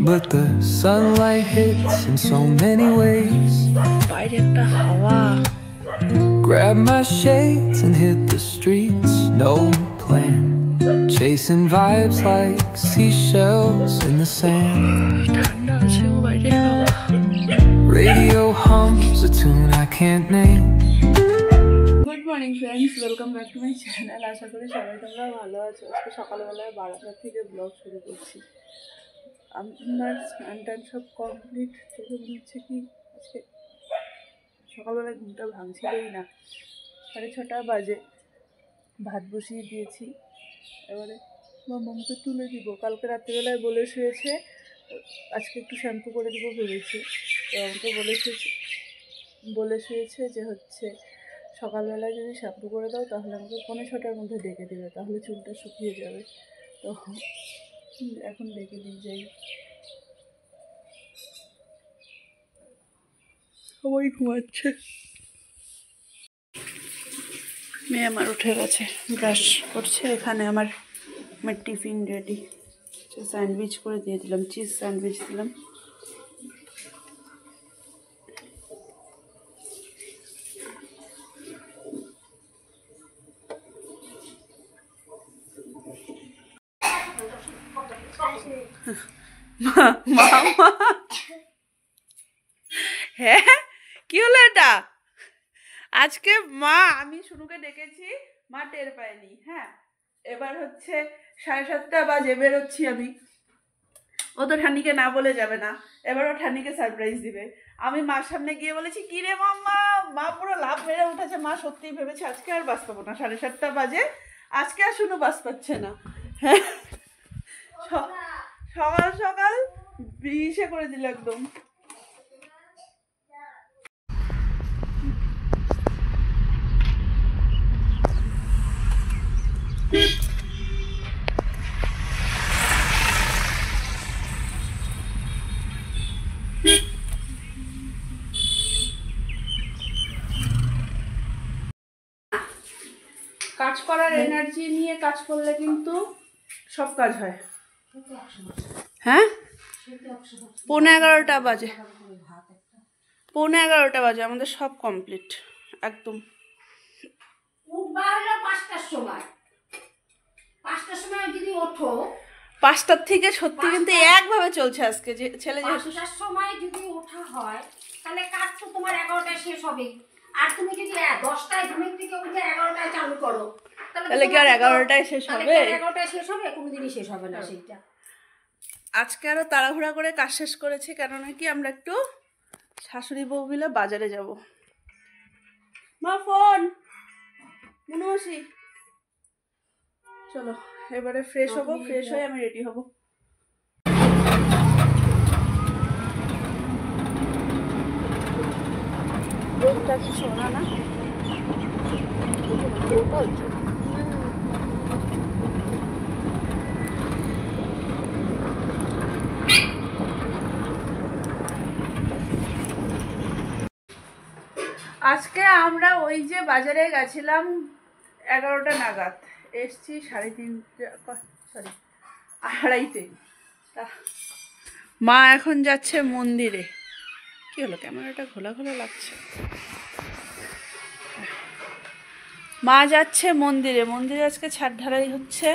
but the sunlight hits in so many ways. বাইরে একটা হাওয়া Grab my shades and hit the streets, no plan. Chasing vibes like seashells in the sand. ঠান্ডা আছে ও বাইরে হাওয়া Radio hums a tune I can't name. Good morning friends, welcome back to my channel. আশা করি সবাই তোমরা ভালো আছো। আজকে সকালবেলায় 12টা থেকে ব্লগ শুরু করছি। আমার স্নান টান সব কমপ্লিট। চোখে মনে হচ্ছে কি আজকে সকালবেলায় ঘুমটা ভাঙছিলই না। 6:30 বাজে। ভাত বসিয়ে দিয়েছি, এবারে মাম্মামকে তুলে দিব। কালকে রাত্রিবেলায় বলে শুয়েছে আজকে একটু শ্যাম্পু করে দিব ভেবেছি। তো আমাকে বলে শুয়েছে যে হচ্ছে সকালবেলায় যদি শ্যাম্পু করে দাও তাহলে আমাকে 5:45টার মধ্যে ডেকে দেবে, তাহলে চুলটা শুকিয়ে যাবে। তো এখন ডেকে দিয়ে যাই। সবাই ঘুমাচ্ছে, মেয়ে আমার উঠে গেছে, ব্রাশ করছে। এখানে আমার টিফিন রেডি। স্যান্ডউইচ করে দিয়ে দিলাম, চিজ স্যান্ডউইচ দিলাম। হ্যাঁ, কি হলো এটা? আজকে মা, আমি শুনুকে ডেকেছি, মা টের পায়নি। হ্যাঁ, এবার হচ্ছে 7:30 বাজে, বেরোচ্ছি আমি। ও তো ঠান্নিকে না বলে যাবে না, এবার ও ঠান্নিকে সারপ্রাইজ দিবে। আমি মার সামনে গিয়ে বলেছি কি রে মাম্মা, মা পুরো লাভ মেরে উঠেছে। মা সত্যিই ভেবেছে আজকে আর বাস পাবো না। 7:30 বাজে, আজকে আর শুনু বাস পাচ্ছে না। হ্যাঁ, সকাল সকাল বিষে করে দিল একদম। কাজ করার এনার্জি নিয়ে কাজ করলে কিন্তু সব কাজ হয়। হ্যাঁ, 11:15 বাজে, 11:15 বাজে, আমাদের সব কমপ্লিট একদম। 5টার সময়, 5টার সময় যদি ওঠো, 5টার থেকে সত্যি কিন্তু একভাবে চলছে আজকে। যে ছেলে যেহেতু 5টার সময় যদি ওঠা হয় তাহলে কাজ তো তোমার 11টায় শেষ হবে। আর তুমি যদি 10টায় ঘুমের থেকে উঠে 11টায় চালু করো তাহলে কি আর 11টায় শেষ হবে? 11টায় শেষ হবে, কোনোদিনই শেষ হবে না সেইটা। আজকে আরো তাড়াহুড়া করে কাজ শেষ করেছি, কেননা কি আমরা একটু শাশুড়ি বউ মিলে বাজারে যাব। মা ফোন, মনুমাসি, চলো এবারে ফ্রেশ হবো। ফ্রেশ হয়ে আমি রেডি হব। রোদটা কি শোনা না? আজকে আমরা ওই যে বাজারে গেছিলাম 11টা নাগাদ, এসছি 2:30 মা এখন যাচ্ছে মন্দিরে। কি হলো, ক্যামেরাটা ঘোলা ঘোলা লাগছে। মা যাচ্ছে মন্দিরে। মন্দিরে আজকে ছাদ ঢালাই হচ্ছে,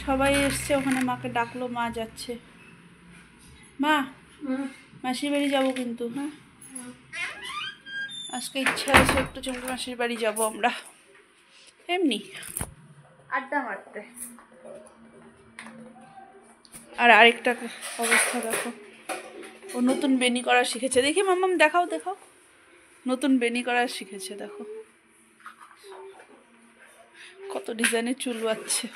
সবাই এসছে ওখানে। মাকে ডাকলো, মা যাচ্ছে। মা, মাসির বাড়ি যাবো কিন্তু। হ্যাঁ, আজকে ইচ্ছা আছে একটু চুমকি মাসির বাড়ি যাবো আমরা, এমনি আড্ডা মারতে। আর আরেকটা অবস্থা দেখো, ও নতুন বেনি করা শিখেছে। দেখি মাম্মাম, দেখাও দেখাও, নতুন বেনি করা শিখেছে। দেখো কত ডিজাইনের চুল বাচ্ছে।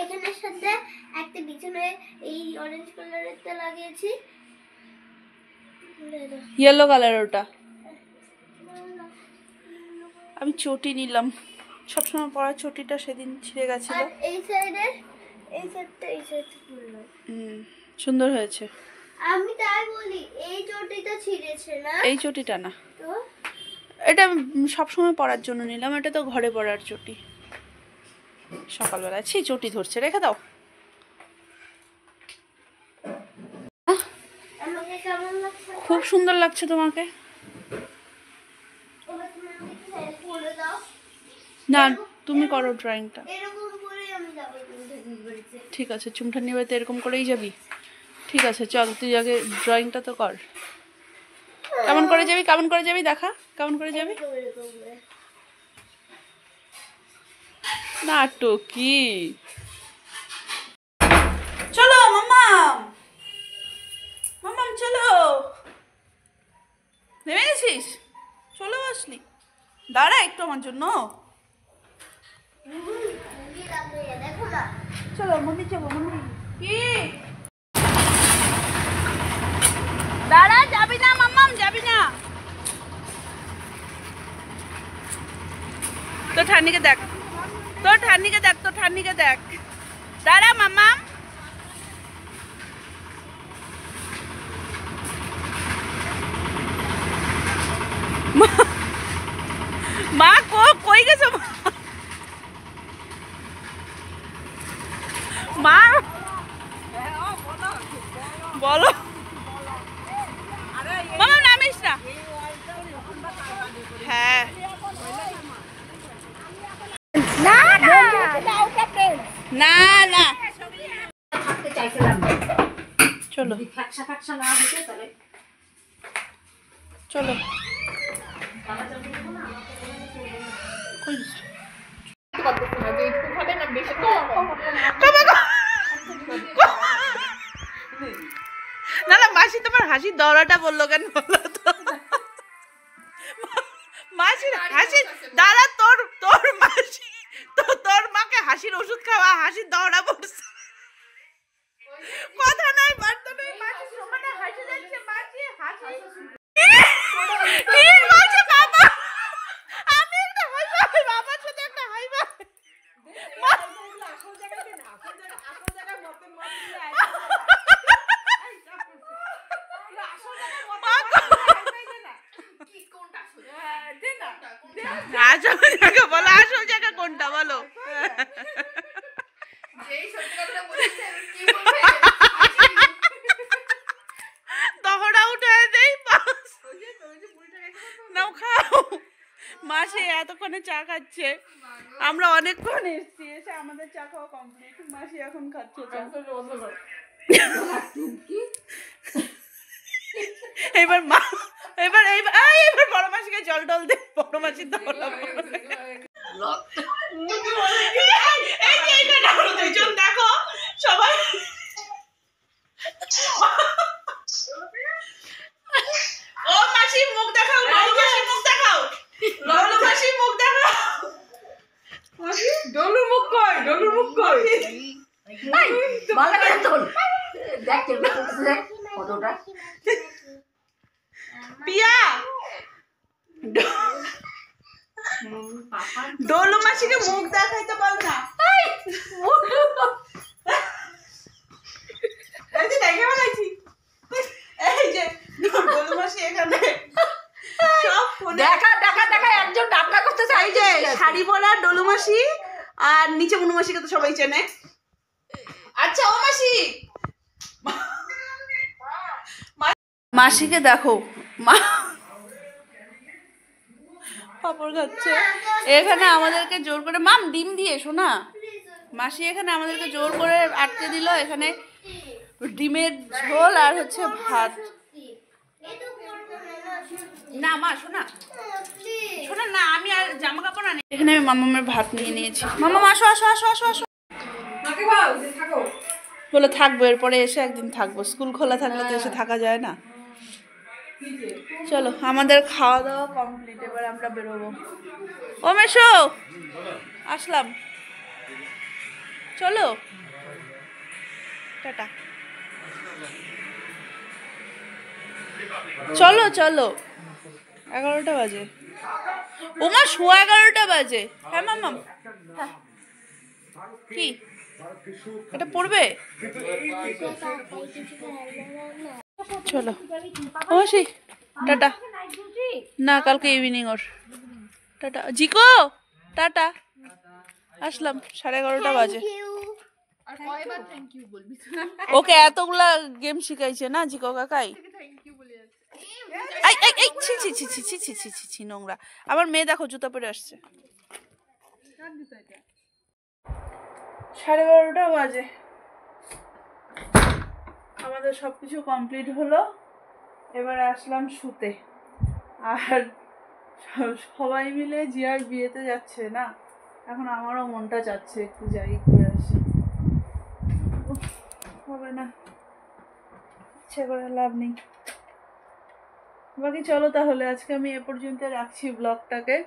এখানের সাথে একটা পিছনে এই অরেঞ্জ কালারেরটা লাগিয়েছি, ইয়েলো কালার। ওটা আমি চটি নিলাম, সবসময় পরা চটিটা সেদিন ছিঁড়ে গেছিল। আর এই সাইডে এই সাইডটা সুন্দর হয়েছে। আমি তাই বলি, এই চটিটা ছিঁড়েছে না? এই চটিটা না, তো এটা সবসময় পরার জন্য নিলাম। এটা তো ঘরে পরার চটি। সকালবেলা চটি ধরছে, রেখে দাও। সুন্দর লাগছে তোমাকে। এবার তুমি আমাকে একটু হেল্প করে দাও। না তুমি করো ড্রয়িংটা। এরকম করে আমি যাবো তুমি বলছে। ঠিক আছে, চুমঠানি বাড়িতে এরকম করেই যাবি? ঠিক আছে চল, তুই আগে ড্রয়িংটা তো কর। কেমন করে যাবি, কেমন করে যাবি দেখা, কেমন করে যাবি? নাটকি। চলো মাম্মাম, মাম্মাম চলো। নেমে গেছিস? চলো আসলি, দাঁড়া একটু আমার জন্য। দেখো না চলো মন্দির যাবো, মন্দির। কি দাঁড়া, যাবি না মাম্মাম, যাবি না? তোর ঠান্নিকে দেখ, তোর ঠান্নিকে দেখ, তোর ঠান্নিকে দেখ। দাঁড়া মাম্মাম। মা কই গেছো মা? বলো মামা, নামিস না। হ্যাঁ না না না না, থাকতে চাইছিলাম না। চলো যদি ফ্যাকসা ফ্যাকসা না হতো তাহলে চলো। না না মাসি, তোমার হাসির দৌড়াটা বললো কেন বলো তো? মাসির হাসি, দাদা তোর তোর মাসি তো তোর মাকে হাসির ওষুধ খাওয়া, হাসির দৌড়া পড়ছে। কথা নাই বার্তা নেই, মাসি সমানে হাসি যাচ্ছে, মাসি হাসি। এই মাসি বাবা, আমি একটা হাই ভাই, বাবার সাথে একটা হাই ভাই। আসল জায়গা বলো, আসল জায়গা কোনটা বলো? দহড়া উঠে দেই, নাও খাও। মাসি এতক্ষণে চা খাচ্ছে, আমরা অনেকক্ষণ এসছি, এসে আমাদের চা খাওয়া কমপ্লিট। মাসি এখন খাচ্ছে চা। এবার মা, এবার এইবার এবার বড় মাসিকে জল টল দে, বড় মাসির দহড়া দুইজন দেখো সবাই। ও মাসি মুখ দেখাও, ডলু মাসি মুখ দেখাও, ডলু মাসি মুখ দেখাও। ডলু মুখ কই, ডলু মুখ কই? ভালো করে তোল। দেখ দেখ ফটোটা। পিয়া, ডলু মাসিকে মুখ দেখাইতে বল না। এই যে দেখে বলাইছি, এই যে ডলু মাসি এখানে সব ফোনে দেখা দেখা দেখা একজন ডাক্তার করতে চাই। এই যে শাড়ি পরা ডলু মাসি, আর নিচে মনু মাসিকে তো সবাই চেনে। আচ্ছা ও মাসি, মাসিকে দেখো, মা পাপড় খাচ্ছে এখানে, আমাদেরকে জোর করে। মাম ডিম দিয়ে শোনা, মাসি এখানে আমাদেরকে জোর করে আটকে দিল। এখানে ডিমের ঝোল আর হচ্ছে ভাত। না মা শোনা, শোনা না, আমি আর জামা কাপড় আনি। এখানে আমি মামামের ভাত নিয়ে নিয়েছি। মামাম আসো আসো আসো আসো আসো। বলে থাকবো, এরপরে এসে একদিন থাকবো, স্কুল খোলা থাকলে তো এসে থাকা যায় না। চলো আমাদের খাওয়া দাওয়া কমপ্লিট, এবার আমরা বেরোবো। ও মেশো, আসলাম, চলো টাটা। চলো চলো, 11টা বাজে। ওমা 11:15 বাজে। হ্যাঁ মাম্মাম, হ্যাঁ কি এটা পড়বে? চলো ও সেই টাটা। না কালকে ইভিনিং ওর। টাটা জিকো, টাটা, আসলাম। 11:30 বাজে। ওকে এতগুলা গেম শিখাইছে না জিকো কাকাই। এই এই এই ছি ছি ছি ছি ছি ছি ছি ছি ছি নোংরা। আবার মেয়ে দেখো জুতো পরে আসছে। 12:30 বাজে। আমাদের সব কিছু কমপ্লিট হলো, এবারে আসলাম শুতে। আর সবাই মিলে জিয়ার বিয়েতে যাচ্ছে না, এখন আমারও মনটা চাচ্ছে একটু যাই ঘুরে আসি। হবে না, ইচ্ছে করে লাভ নেই। বাকি চলো তাহলে আজকে আমি এ পর্যন্ত রাখছি ব্লগটাকে।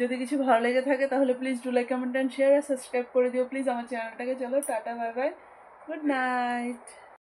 যদি কিছু ভালো লেগে থাকে তাহলে please do like, comment and share আর সাবস্ক্রাইব করে দিও প্লিজ আমার চ্যানেলটাকে। চলো tata, bye bye, good night.